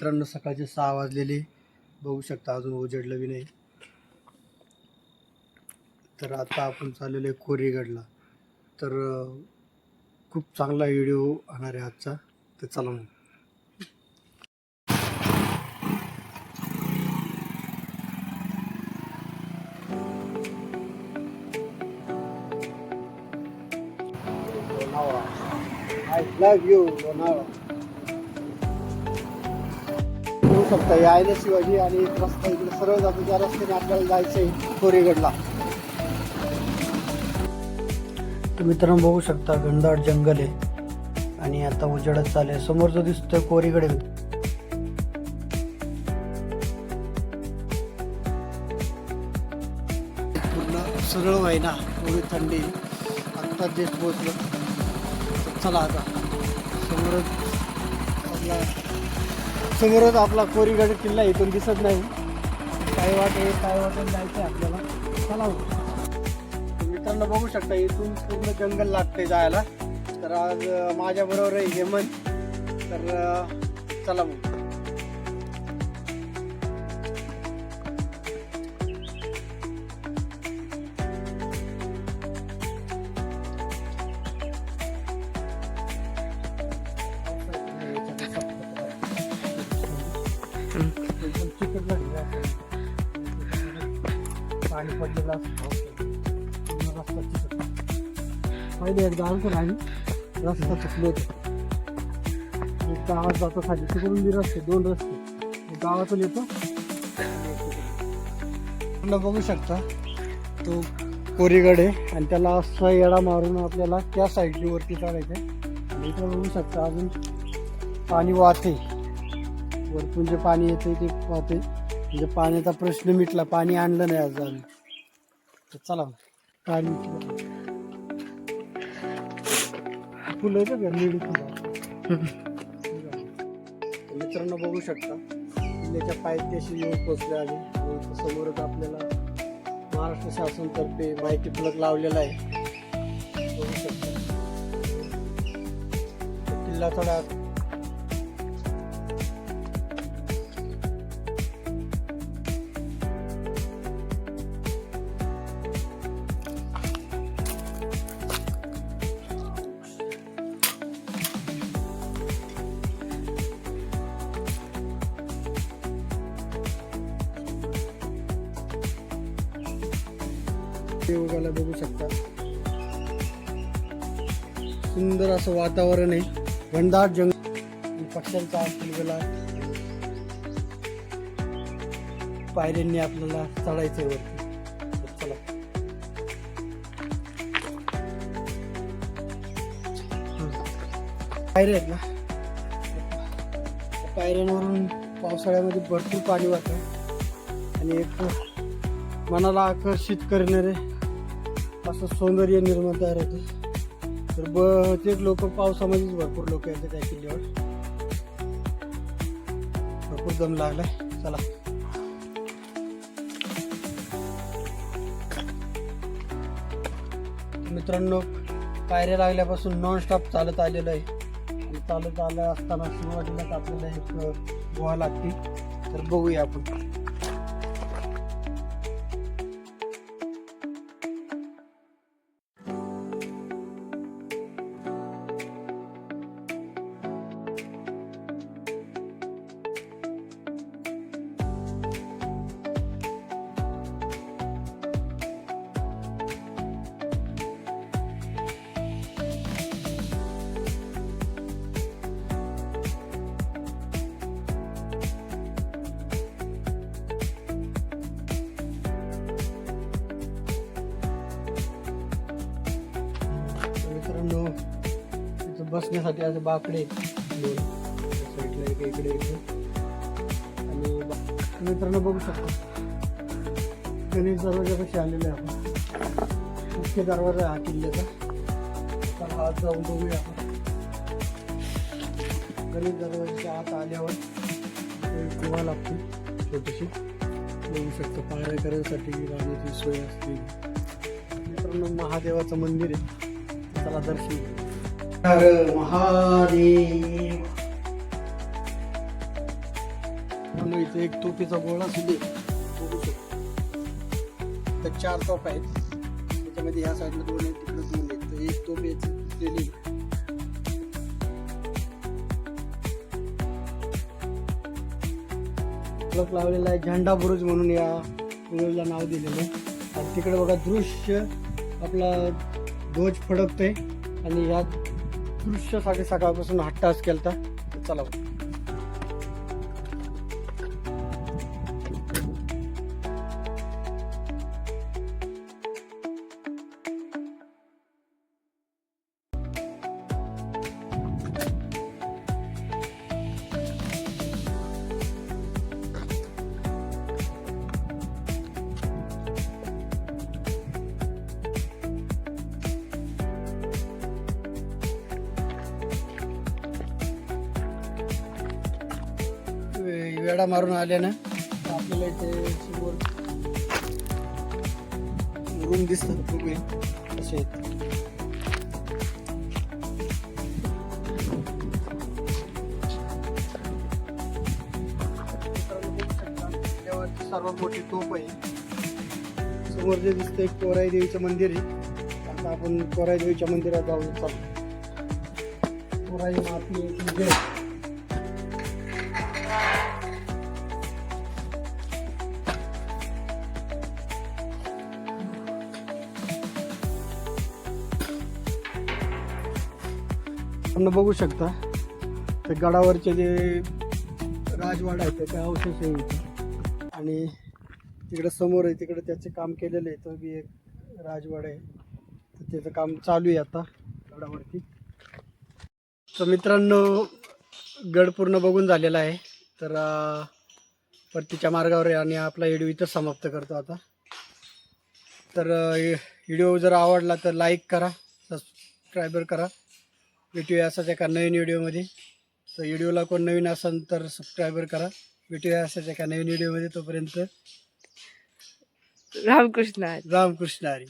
मित्रांनो सकाळचे 6 वाजलेले बघू शकता, अजून उजेडलं बी नाही. तर आता आपण चाललेलो आहे कोरीगडला. तर खूप चांगला व्हिडिओ होणार आहे आजचा. तर चला मग. I love you, Lonavala. बघू शकता हे आहे ना शिवाजी, आणि एक रस्ता इकडे सरळ जातो, त्या रस्त्याने आपल्याला जायचं आहे कोरीगडला. तर मित्रांनो बघू शकता घनदाट जंगल आहे आणि आता उजेडच चालू. समोर जो दिसतोय कोरीगड आहे. पूर्ण सरळ आहे ना, एवढी थंडी. आत्ता देश पोहोचलो. चला आता समोरच आपला कोरीगड किल्ला इथून दिसत नाही. काय वाटेल जायचं आहे आपल्याला. चला मित्रांनो बघू शकता इथून पूर्ण जंगल लागते जायला. तर आज माझ्या बरोबर आहे हेमंत. तर चला मग. पाणी पडलेलं रस्ता चिकट. पहिले एकदा आलो तर आम्ही रस्ता चुकलो होतो. एक गावात जातो खाली, तिकडून बी रस्ते, 2 रस्ते. गावातून येतो. बघू शकता तो कोरीगड आहे आणि त्याला असा येडा मारून आपल्याला त्या साईडनी वरती चढायचं आहे. आणि इथं बघू शकता अजून पाणी वाहते. वरतून जे पाणी येते ते वाहते. म्हणजे पाण्याचा प्रश्न मिटला. पाणी आणलं नाही आज आम्ही. तर चला पाणी फुलं येतं का निडी फुलं. मित्रांनो बघू शकता किल्ल्याच्या पायथ्याशी येऊन पोचले आम्ही. समोरच आपल्याला महाराष्ट्र शासनातर्फे माहिती फलक लावलेला आहे. बघू शकता किल्ला थोडा योगाला बघू शकता. सुंदर असं वातावरण आहे. घनदाट जंगल, पक्ष्यांचा किलबिला. पायऱ्यांनी आपल्याला चढायचंय वरती. चला पायऱ्या आहेत ना, पायऱ्यांवरून पावसाळ्यामध्ये भरपूर पाणी वाहतं आणि एक मनाला आकर्षित करणारे असं सौंदर्य निर्माण तयार होते. तर बहुतेक लोक पावसामध्येच भरपूर लोक येतात त्या किल्ल्यावर. भरपूर दम लागलाय. चला मित्रांनो पायऱ्या लागल्यापासून नॉनस्टॉप चालत आलेलं आहे. आणि चालत आलं असताना सुरुवातीलाच आपल्याला एक गुहा लागते. तर बघूया आपण. इथं बसण्यासाठी असं बाकडे साईडला एक इकडे आणि मित्रांनो बघू शकतो गणेश दरवाजा कसे आलेले आहे. आपण मुख्य दरवाजा हा किल्ल्याचा. तर आत जाऊन बघूया आपण. गणेश दरवाजाच्या आत आल्यावर गुहा लागते छोटीशी. बघू शकतो पायऱ्या करण्यासाठी राहण्याची सोय असते. मित्रांनो महादेवाचं मंदिर आहे. चला दर्शन. हर महादेव. म्हणून इथे एक तोफीचा गोळा सुद्धा बघू शकतो. तर 4 तोफ आहेत, त्याच्यामध्ये ह्या साईडला 2 आहेत, तिकडे 2 आहेत. तर एक तोफ याची तुटलेली. फलक लावलेला आहे, झेंडा बुरुज म्हणून या बुरुजला नाव दिलेलं आहे. आणि तिकडे बघा दृश्य आपला ध्वज फडकतोय आणि या दृश्यासाठी सकाळपासून हट्टास केलता. चला वेडा मारून आल्यानं आपल्याला इथे समोर रूम दिसतात, बघूया कसे आहेत. देवाची सर्वात मोठी तोफ आहे. समोर जे दिसतंय कोराई देवीचं मंदिर आहे. आता आपण कोराई देवीच्या मंदिरात जाऊ. कोराई माती आहे. आपण बघू शकता ते गडावरचे जे राजवाडा आहे त्याचे अवशेष आहे इथे. आणि तिकडे समोर आहे, तिकडे त्याचे काम केलेलं आहे. तो बी एक राजवाडा आहे, तर त्याचं काम चालू आहे आता गडावरती. तर मित्रांनो, गड पूर्ण बघून झालेला आहे. तर परतीच्या मार्गावर आहे आणि आपला व्हिडिओ इथं समाप्त करतो आता. तर व्हिडिओ जर आवडला तर लाईक करा, सबस्क्रायबर करा. भेटूया असाच एका नवीन व्हिडिओमध्ये. तर व्हिडिओला कोण नवीन असेल तर सबस्क्रायबर करा. भेटूया असाच एका नवीन व्हिडिओमध्ये. तोपर्यंत रामकृष्ण. रामकृष्ण हरी.